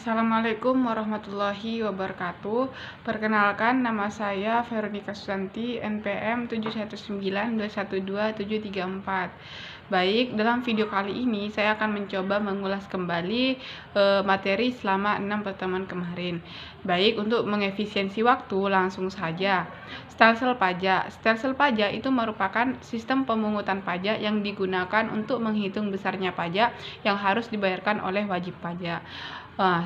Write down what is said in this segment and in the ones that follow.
Assalamualaikum warahmatullahi wabarakatuh. Perkenalkan, nama saya Veronica Susanti, NPM 719212734. Baik, dalam video kali ini saya akan mencoba mengulas kembali materi selama 6 pertemuan kemarin. Baik, untuk mengefisiensi waktu, langsung saja. Stelsel pajak. Stelsel pajak itu merupakan sistem pemungutan pajak yang digunakan untuk menghitung besarnya pajak yang harus dibayarkan oleh wajib pajak.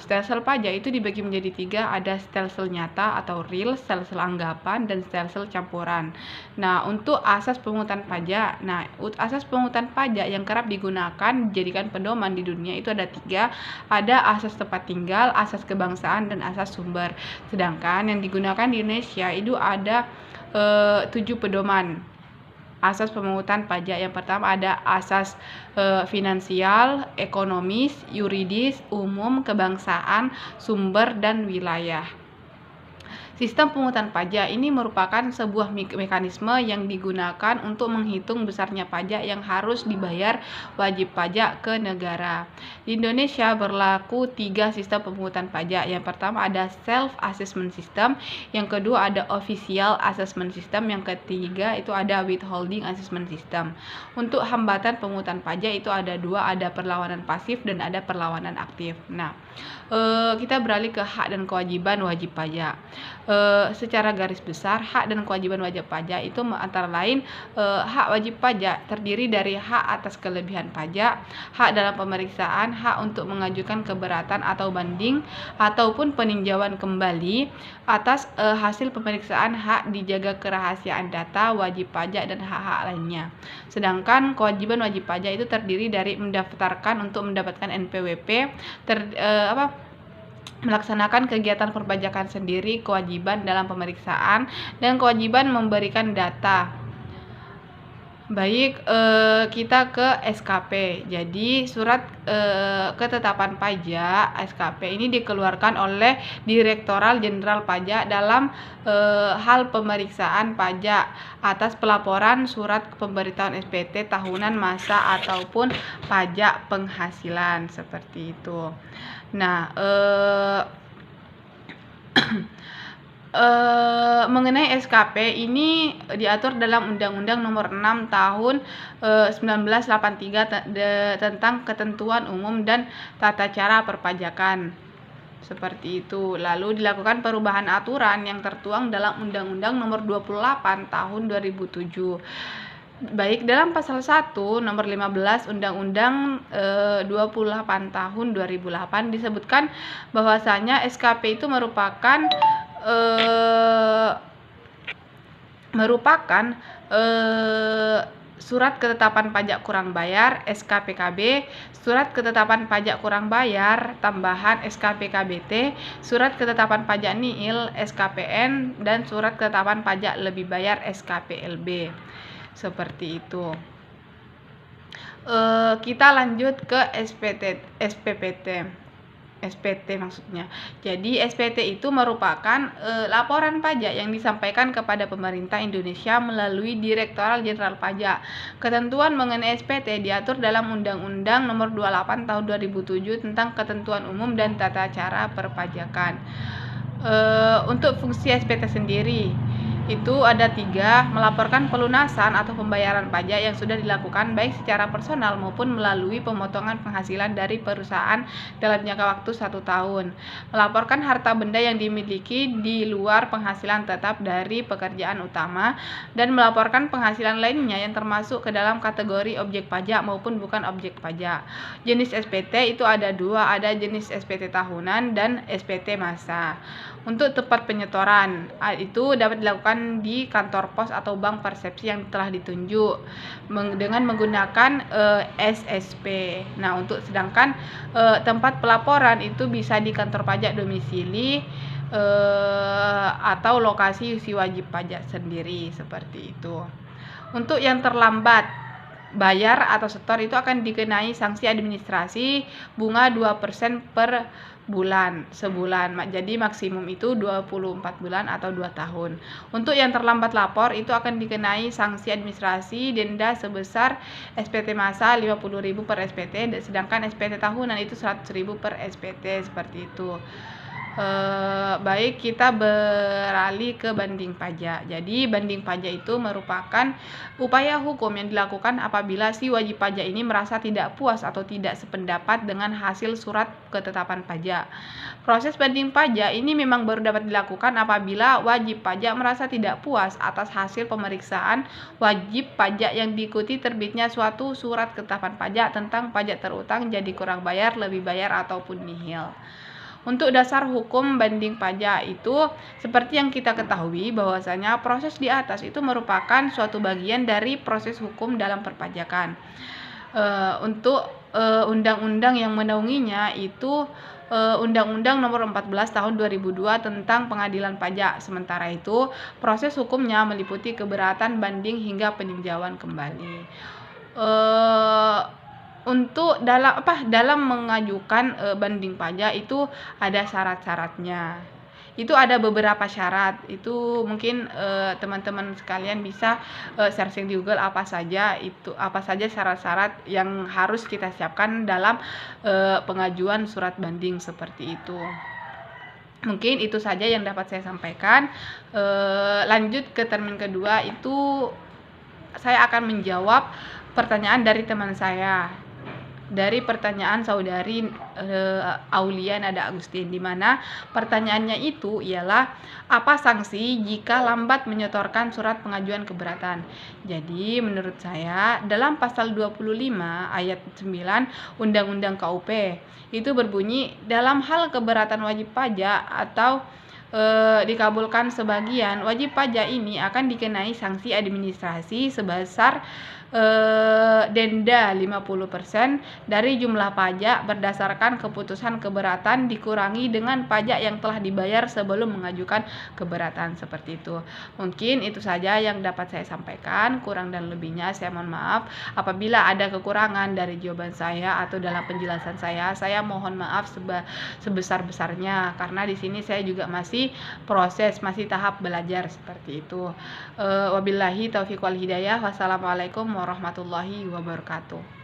Stelsel pajak itu dibagi menjadi 3, ada stelsel nyata atau real, stelsel anggapan, dan stelsel campuran. Nah, untuk asas pemungutan pajak, asas pemungutan pajak yang kerap digunakan dijadikan pedoman di dunia itu ada 3, ada asas tempat tinggal, asas kebangsaan, dan asas sumber. Sedangkan yang digunakan di Indonesia itu ada 7 pedoman asas pemungutan pajak. Yang pertama ada asas finansial, ekonomis, yuridis, umum, kebangsaan, sumber, dan wilayah. Sistem pemungutan pajak ini merupakan sebuah mekanisme yang digunakan untuk menghitung besarnya pajak yang harus dibayar wajib pajak ke negara. Di Indonesia berlaku 3 sistem pemungutan pajak. Yang pertama ada self assessment system, yang kedua ada official assessment system, yang ketiga itu ada withholding assessment system. Untuk hambatan pemungutan pajak itu ada 2, ada perlawanan pasif dan ada perlawanan aktif. Kita beralih ke hak dan kewajiban wajib pajak. Secara garis besar, hak dan kewajiban wajib pajak itu antara lain hak wajib pajak terdiri dari hak atas kelebihan pajak, hak dalam pemeriksaan, hak untuk mengajukan keberatan atau banding ataupun peninjauan kembali atas hasil pemeriksaan, hak dijaga kerahasiaan data wajib pajak, dan hak-hak lainnya. Sedangkan kewajiban wajib pajak itu terdiri dari mendaftarkan untuk mendapatkan NPWP, melaksanakan kegiatan perpajakan sendiri, kewajiban dalam pemeriksaan, dan kewajiban memberikan data. Baik, kita ke SKP. Jadi surat ketetapan pajak SKP ini dikeluarkan oleh Direktorat Jenderal Pajak dalam hal pemeriksaan pajak atas pelaporan surat pemberitahuan SPT tahunan, masa, ataupun pajak penghasilan, seperti itu. Mengenai SKP ini diatur dalam Undang-Undang Nomor 6 Tahun 1983 tentang Ketentuan Umum dan Tata Cara Perpajakan, seperti itu. Lalu dilakukan perubahan aturan yang tertuang dalam Undang-Undang Nomor 28 Tahun 2007. Baik, dalam pasal 1 nomor 15 Undang-Undang 28 tahun 2008 disebutkan bahwasanya SKP itu merupakan surat ketetapan pajak kurang bayar SKPKB, surat ketetapan pajak kurang bayar tambahan SKPKBT, surat ketetapan pajak nihil SKPN, dan surat ketetapan pajak lebih bayar SKPLB. Seperti itu. Kita lanjut ke SPT maksudnya. Jadi SPT itu merupakan laporan pajak yang disampaikan kepada pemerintah Indonesia melalui Direktorat Jenderal Pajak. Ketentuan mengenai SPT diatur dalam Undang-Undang Nomor 28 Tahun 2007 tentang Ketentuan Umum dan Tata Cara Perpajakan. Untuk fungsi SPT sendiri itu ada 3, melaporkan pelunasan atau pembayaran pajak yang sudah dilakukan baik secara personal maupun melalui pemotongan penghasilan dari perusahaan dalam jangka waktu 1 tahun, melaporkan harta benda yang dimiliki di luar penghasilan tetap dari pekerjaan utama, dan melaporkan penghasilan lainnya yang termasuk ke dalam kategori objek pajak maupun bukan objek pajak. Jenis SPT itu ada 2, ada jenis SPT tahunan dan SPT masa. Untuk tempat penyetoran itu dapat dilakukan di kantor pos atau bank persepsi yang telah ditunjuk dengan menggunakan SSP. Untuk sedangkan tempat pelaporan itu bisa di kantor pajak domisili atau lokasi si wajib pajak sendiri, seperti itu. Untuk yang terlambat bayar atau setor itu akan dikenai sanksi administrasi bunga 2% per bulan sebulan. Jadi maksimum itu 24 bulan atau 2 tahun. Untuk yang terlambat lapor itu akan dikenai sanksi administrasi denda sebesar SPT massa 50.000 per SPT, sedangkan SPT tahunan itu 100.000 per SPT, seperti itu. Baik, kita beralih ke banding pajak. Jadi banding pajak itu merupakan upaya hukum yang dilakukan apabila si wajib pajak ini merasa tidak puas atau tidak sependapat dengan hasil surat ketetapan pajak. Proses banding pajak ini memang baru dapat dilakukan apabila wajib pajak merasa tidak puas atas hasil pemeriksaan wajib pajak yang diikuti terbitnya suatu surat ketetapan pajak tentang pajak terutang, jadi kurang bayar, lebih bayar, ataupun nihil. Untuk dasar hukum banding pajak itu seperti yang kita ketahui bahwasanya proses di atas itu merupakan suatu bagian dari proses hukum dalam perpajakan. Untuk undang-undang yang menaunginya itu Undang-Undang Nomor 14 Tahun 2002 tentang Pengadilan Pajak. Sementara itu, proses hukumnya meliputi keberatan, banding, hingga peninjauan kembali. Untuk dalam mengajukan banding pajak itu ada syarat-syaratnya. Itu ada beberapa syarat. Itu mungkin teman-teman sekalian bisa searching di Google apa saja syarat-syarat yang harus kita siapkan dalam pengajuan surat banding, seperti itu. Mungkin itu saja yang dapat saya sampaikan. Lanjut ke termin kedua, itu saya akan menjawab pertanyaan dari teman saya, dari pertanyaan saudari Aulia Nada Agustin, di mana pertanyaannya itu ialah apa sanksi jika lambat menyetorkan surat pengajuan keberatan. Jadi menurut saya dalam pasal 25 ayat 9 Undang-Undang KUP itu berbunyi, dalam hal keberatan wajib pajak atau dikabulkan sebagian, wajib pajak ini akan dikenai sanksi administrasi sebesar denda 50% dari jumlah pajak berdasarkan keputusan keberatan dikurangi dengan pajak yang telah dibayar sebelum mengajukan keberatan, seperti itu. Mungkin itu saja yang dapat saya sampaikan. Kurang dan lebihnya saya mohon maaf. Apabila ada kekurangan dari jawaban saya atau dalam penjelasan saya mohon maaf sebesar-besarnya, karena di sini saya juga masih proses, masih tahap belajar, seperti itu. Wabillahi taufiq wal hidayah. Wassalamualaikum warahmatullahi wabarakatuh.